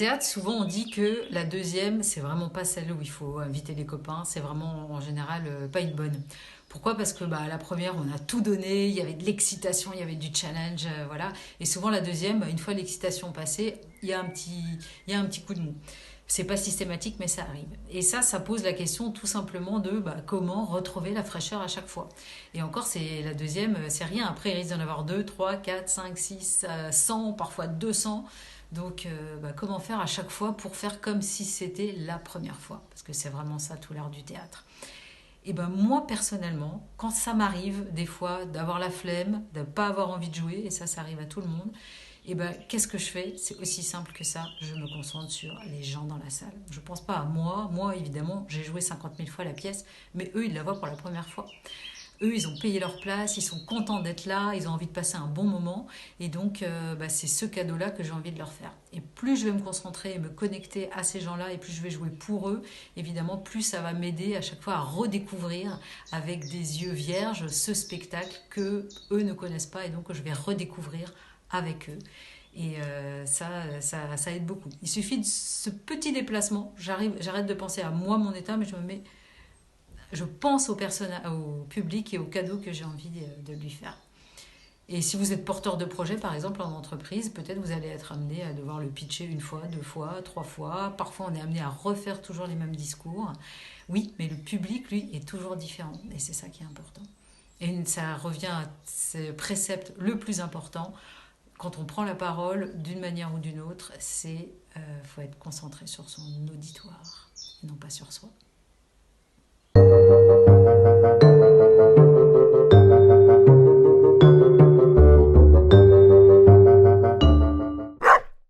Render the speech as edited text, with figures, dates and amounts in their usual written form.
théâtre, souvent on dit que la deuxième, c'est vraiment pas celle où il faut inviter les copains, c'est vraiment en général pas une bonne. Pourquoi? Parce que la première, on a tout donné, il y avait de l'excitation, il y avait du challenge, voilà. Et souvent la deuxième, une fois l'excitation passée, il y a un petit coup de mou. C'est pas systématique, mais ça arrive. Et ça pose la question tout simplement de comment retrouver la fraîcheur à chaque fois. Et encore, c'est la deuxième, c'est rien. Après, il risque d'en avoir 2, 3, 4, 5, 6, 100, parfois 200. Donc, comment faire à chaque fois pour faire comme si c'était la première fois? Parce que c'est vraiment ça tout l'art du théâtre. Et ben moi personnellement, quand ça m'arrive des fois d'avoir la flemme, de ne pas avoir envie de jouer, et ça arrive à tout le monde, et ben qu'est-ce que je fais? C'est aussi simple que ça, je me concentre sur les gens dans la salle. Je ne pense pas à moi, moi évidemment j'ai joué 50 000 fois la pièce, mais eux ils la voient pour la première fois. Eux, ils ont payé leur place, ils sont contents d'être là, ils ont envie de passer un bon moment. Et donc, c'est ce cadeau-là que j'ai envie de leur faire. Et plus je vais me concentrer et me connecter à ces gens-là, et plus je vais jouer pour eux, évidemment, plus ça va m'aider à chaque fois à redécouvrir avec des yeux vierges ce spectacle que eux ne connaissent pas et donc que je vais redécouvrir avec eux. Et ça aide beaucoup. Il suffit de ce petit déplacement. J'arrête de penser à moi, mon état, mais je pense au public et aux cadeaux que j'ai envie de lui faire. Et si vous êtes porteur de projet, par exemple, en entreprise, peut-être vous allez être amené à devoir le pitcher une fois, deux fois, trois fois. Parfois, on est amené à refaire toujours les mêmes discours. Oui, mais le public, lui, est toujours différent. Et c'est ça qui est important. Et ça revient à ce précepte le plus important. Quand on prend la parole, d'une manière ou d'une autre, c'est faut être concentré sur son auditoire, et non pas sur soi.